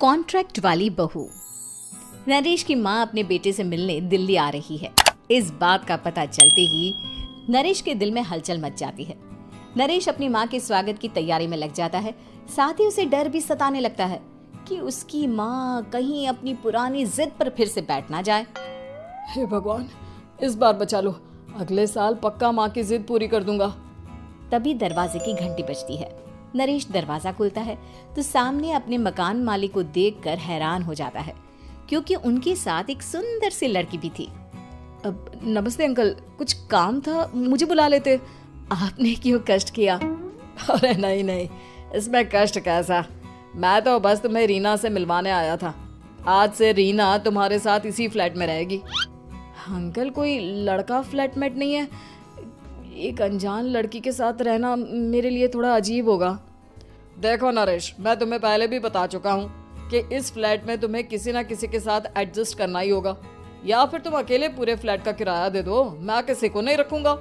Contract वाली बहू। नरेश की माँ अपने बेटे से मिलने दिल्ली आ रही है। इस बात का पता चलते ही नरेश के दिल में हलचल मच जाती है। नरेश अपनी माँ के स्वागत की तैयारी में लग जाता है। साथ ही उसे डर भी सताने लगता है कि उसकी माँ कहीं अपनी पुरानी जिद पर फिर से बैठ ना जाए। हे भगवान, इस बार बचा लो, अगले साल पक्का माँ की जिद पूरी कर दूंगा। तभी दरवाजे की घंटी बजती है। नरेश दरवाजा खोलता है तो सामने अपने मकान मालिक को देखकर हैरान हो जाता है, क्योंकि उनके साथ एक सुंदर सी लड़की भी थी। अब नमस्ते अंकल, कुछ काम था, मुझे बुला लेते। आपने क्यों कष्ट किया? अरे नहीं, इसमें कष्ट कैसा, मैं तो बस तुम्हें रीना से मिलवाने आया था। आज से रीना तुम्हारे साथ इसी फ्लैट में रहेगी। अंकल, कोई लड़का फ्लैटमेट नहीं है? एक अनजान लड़की के साथ रहना मेरे लिए थोड़ा अजीब होगा। देखो नरेश, मैं तुम्हें पहले भी बता चुका हूँ कि इस फ्लैट में तुम्हें किसी ना किसी के साथ एडजस्ट करना ही होगा, या फिर तुम अकेले पूरे फ्लैट का किराया दे दो, मैं किसी को नहीं रखूंगा।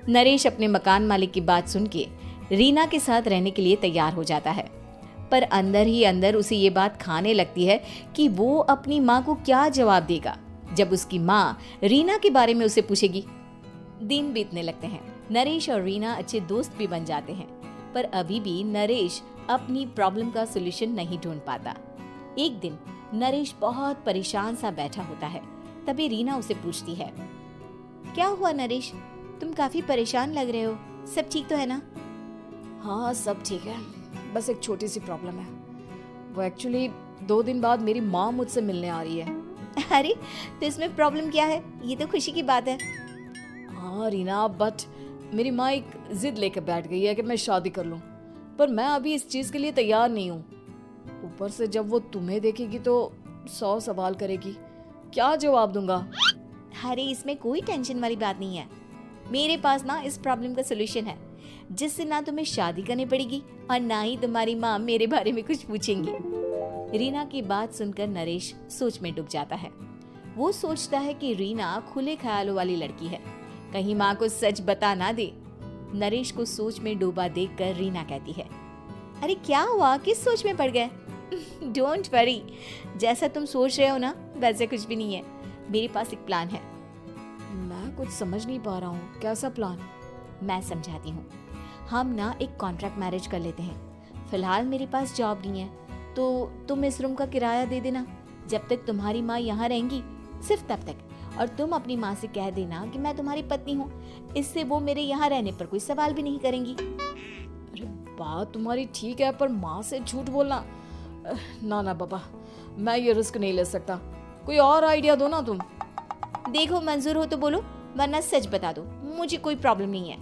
नरेश अपने मकान मालिक की बात सुन के रीना के साथ रहने के लिए तैयार हो जाता है, पर अंदर ही अंदर उसे ये बात खाने लगती है कि वो अपनी माँ को क्या जवाब देगा जब उसकी माँ रीना के बारे में उसे पूछेगी। दिन बीतने लगते हैं। नरेश और रीना अच्छे दोस्त भी बन जाते हैं, पर अभी भी नरेश अपनी प्रॉब्लम का सलूशन नहीं ढूंढ पाता। एक दिन नरेश बहुत परेशान सा बैठा होता है। तभी रीना उसे पूछती है, क्या हुआ नरेश, तुम काफी परेशान लग रहे हो, सब ठीक तो है ना? हाँ, सब ठीक है, बस एक छोटी सी प्रॉब्लम है। वो एक्चुअली 2 दिन बाद मेरी माँ मुझसे मिलने आ रही है। अरे, तो इसमें प्रॉब्लम क्या है? ये तो खुशी की बात है। हाँ रीना, बट मेरी माँ एक जिद लेकर बैठ गई है कि मैं शादी कर लूँ, पर मैं अभी इस चीज़ के लिए तैयार नहीं हूँ। ऊपर से जब वो तुम्हें देखेगी तो 100 सवाल करेगी, क्या जवाब दूंगा? अरे, इसमें कोई टेंशन वाली बात नहीं है। मेरे पास ना इस प्रॉब्लम का सलूशन है, जिससे ना तुम्हें शादी करनी पड़ेगी और ना ही तुम्हारी माँ मेरे बारे में कुछ पूछेंगी। रीना की बात सुनकर नरेश सोच में डूब जाता है। वो सोचता है कि रीना खुले ख्यालों वाली लड़की है, कहीं माँ को सच बता ना दे। नरेश को सोच में डूबा देखकर रीना कहती है, अरे क्या हुआ, किस सोच में पड़ गए? डोंट वरी, जैसा तुम सोच रहे हो ना वैसे कुछ भी नहीं है। मेरे पास एक प्लान है। मैं कुछ समझ नहीं पा रहा हूँ, कैसा प्लान? मैं समझाती हूँ। हम ना एक कॉन्ट्रैक्ट मैरिज कर लेते हैं। फिलहाल मेरे पास जॉब नहीं है, तो तुम इस रूम का किराया दे देना जब तक तुम्हारी माँ यहाँ रहेंगी, सिर्फ तब तक। और तुम अपनी माँ से कह देना कि मैं तुम्हारी पत्नी हूँ, इससे वो मेरे यहाँ रहने पर कोई सवाल भी नहीं करेंगी। अरे बात तुम्हारी ठीक है, पर माँ से झूठ बोलना, ना बाबा, मैं ये रिस्क नहीं ले सकता। कोई और आइडिया दो ना तुम। देखो, मंजूर हो तो बोलो, वरना सच बता दो, मुझे कोई प्रॉब्लम नहीं है।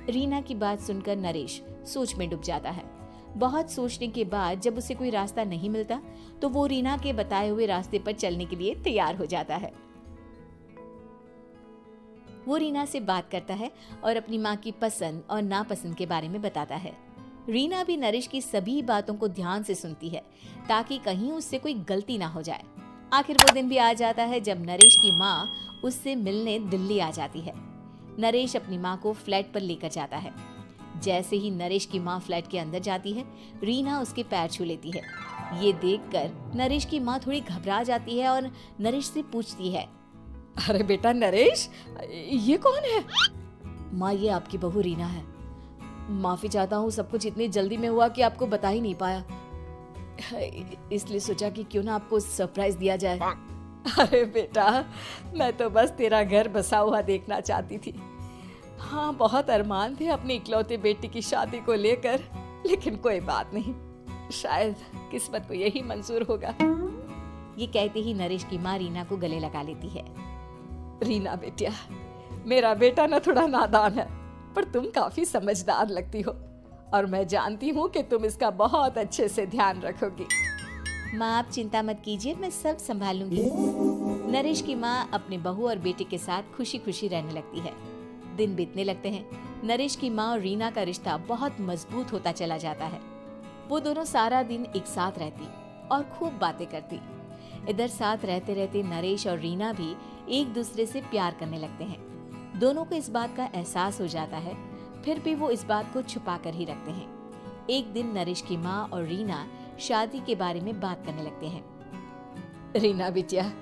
रीना की बात सुनकर नरेश सोच में डूब जाता है। बहुत सोचने के बाद जब उसे कोई रास्ता नहीं मिलता तो वो रीना के बताए हुए रास्ते पर चलने के लिए तैयार हो जाता है। वो रीना से बात करता है और अपनी माँ की पसंद और नापसंद के बारे में बताता है। रीना भी नरेश की सभी बातों को ध्यान से सुनती है, ताकि कहीं उससे कोई गलती ना हो जाए। आखिर वो दिन भी आ जाता है जब नरेश की माँ उससे मिलने दिल्ली आ जाती है। नरेश अपनी माँ को फ्लैट पर लेकर जाता है। जैसे ही नरेश की माँ फ्लैट के अंदर जाती है, रीना उसके पैर छू लेती है। ये देखकर नरेश की माँ थोड़ी घबरा जाती है और नरेश से पूछती है, अरे बेटा नरेश, ये कौन है? माँ, ये आपकी बहू रीना है। माफी चाहता हूँ, सब कुछ इतनी जल्दी में हुआ कि आपको बता ही नहीं पाया, इसलिए सोचा कि क्यों ना आपको सरप्राइज दिया जाए। अरे बेटा, मैं तो बस तेरा घर बसा हुआ देखना चाहती थी। हाँ, बहुत अरमान थे अपनी इकलौते बेटी की शादी को लेकर, लेकिन कोई बात नहीं, शायद किस्मत को यही मंजूर होगा। ये कहते ही नरेश की माँ रीना को गले लगा लेती है। रीना बेटिया, मेरा बेटा ना थोड़ा नादान है, पर तुम काफी समझदार लगती हो, और मैं जानती हूँ कि तुम इसका बहुत अच्छे से ध्यान रखोगी। माँ, आप चिंता मत कीजिए, मैं सब संभाल लूंगी। नरेश की माँ अपने बहू और बेटे के साथ खुशी खुशी रहने लगती है। दिन बीतने लगते हैं। नरेश की माँ और रीना का रिश्ता बहुत मजबूत होता चला जाता है। वो दोनों सारा दिन एक साथ रहती और खूब बातें करती। इधर साथ रहते रहते नरेश और रीना भी एक दूसरे से प्यार करने लगते हैं। दोनों को इस बात का एहसास हो जाता है, फिर भी वो इस बात को छुपा कर ही रखते हैं। एक दिन नरेश की माँ और रीना शादी के बारे में बात करने लगते हैं। रीना बिटिया,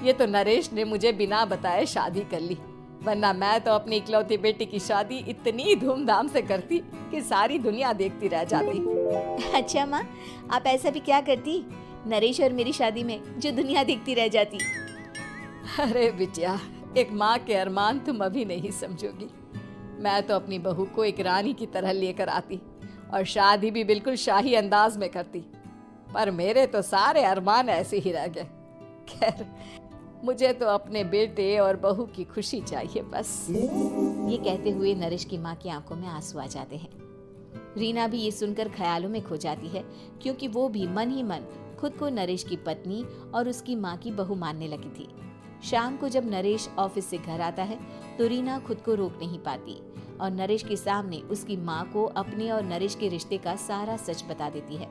ये तो नरेश ने मुझे बिना बताए शादी कर ली, वरना मैं तो अपनी इकलौती बेटी की शादी इतनी धूमधाम से करती कि सारी दुनिया देखती रह जाती। अच्छा माँ, आप ऐसा भी क्या करती नरेश और मेरी शादी में जो दुनिया देखती रह जाती? अरे बिटिया, एक माँ के अरमान तुम अभी नहीं समझोगी। मैं तो अपनी बहू को एक रानी की तरह लेकर आती और शादी भी बिल्कुल शाही अंदाज में करती, पर मेरे तो सारे अरमान ऐसे ही रह गए। खैर, मुझे तो अपने बेटे और बहू की खुशी चाहिए बस। ये कहते हुए नरेश की माँ की आंखों में आंसू आ जाते हैं। रीना भी ये सुनकर ख्यालों में खो जाती है, क्योंकि वो भी मन ही मन खुद को नरेश की पत्नी और उसकी माँ की बहू मानने लगी थी। शाम को जब नरेश ऑफिस से घर आता है तो रीना खुद को रोक नहीं पाती और नरेश के सामने उसकी माँ को अपने और नरेश के रिश्ते का सारा सच बता देती है।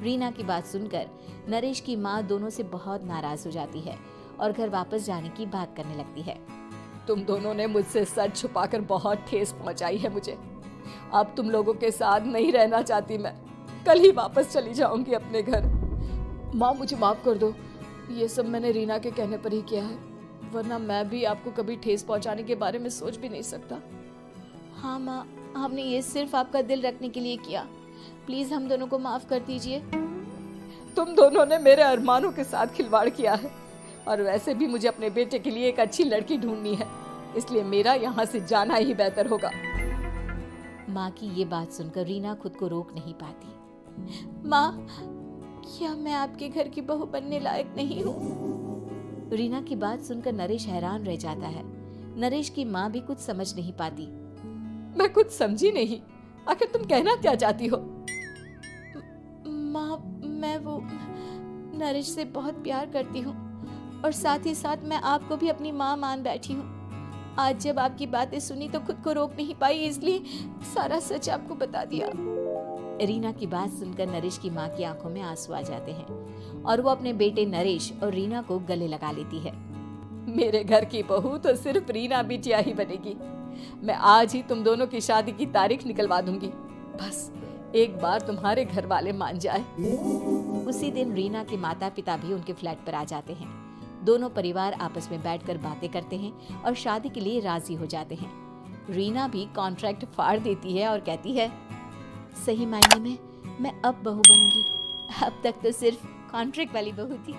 रीना की बात सुनकर नरेश की माँ दोनों से बहुत नाराज हो जाती है और घर वापस जाने की बात करने लगती है। तुम दोनों ने मुझसे सच छुपाकर बहुत ठेस पहुंचाई है मुझे। अब तुम लोगों के साथ नहीं रहना चाहती मैं, कल ही वापस चली जाऊंगी अपने घर। माँ, मुझे माफ कर दो, ये सब मैंने रीना के कहने पर ही किया है, वरना मैं भी आपको कभी ठेस पहुंचाने के बारे में सोच भी नहीं सकता। हाँ माँ, हमने ये सिर्फ आपका दिल रखने के लिए किया, प्लीज हम दोनों को माफ कर दीजिए। तुम दोनों ने मेरे अरमानों के साथ खिलवाड़ किया है, और वैसे भी मुझे अपने बेटे के लिए एक अच्छी लड़की ढूंढनी है, इसलिए मेरा यहाँ से जाना ही बेहतर होगा। माँ की ये बात सुनकर रीना खुद को रोक नहीं पाती। माँ, क्या मैं आपके घर की बहू बनने लायक नहीं हूँ? रीना की बात सुनकर नरेश हैरान रह जाता है। नरेश की माँ भी कुछ समझ नहीं पाती। मैं कुछ समझी नहीं, आखिर तुम कहना क्या चाहती हो? माँ, मैं वो नरेश से बहुत प्यार करती हूँ और साथ ही साथ मैं आपको भी अपनी माँ मान बैठी हूँ। आज जब आपकी बातें सुनी तो खुद को रोक नहीं पाई, इसलिए सारा सच आपको बता दिया। रीना की बात सुनकर नरेश की माँ की आंखों में आंसू आ जाते हैं और वो अपने बेटे नरेश और रीना को गले लगा लेती है। मेरे घर की बहू तो सिर्फ रीना बिटिया ही बनेगी। मैं आज ही तुम दोनों की शादी की तारीख निकलवा दूंगी, बस एक बार तुम्हारे घर वाले मान जाए। उसी दिन रीना के माता पिता भी उनके फ्लैट पर आ जाते हैं। दोनों परिवार आपस में बैठकर बातें करते हैं और शादी के लिए राजी हो जाते हैं। रीना भी कॉन्ट्रैक्ट फाड़ देती है और कहती है, सही मायने में मैं अब बहू बनूंगी, अब तक तो सिर्फ कॉन्ट्रैक्ट वाली बहू थी।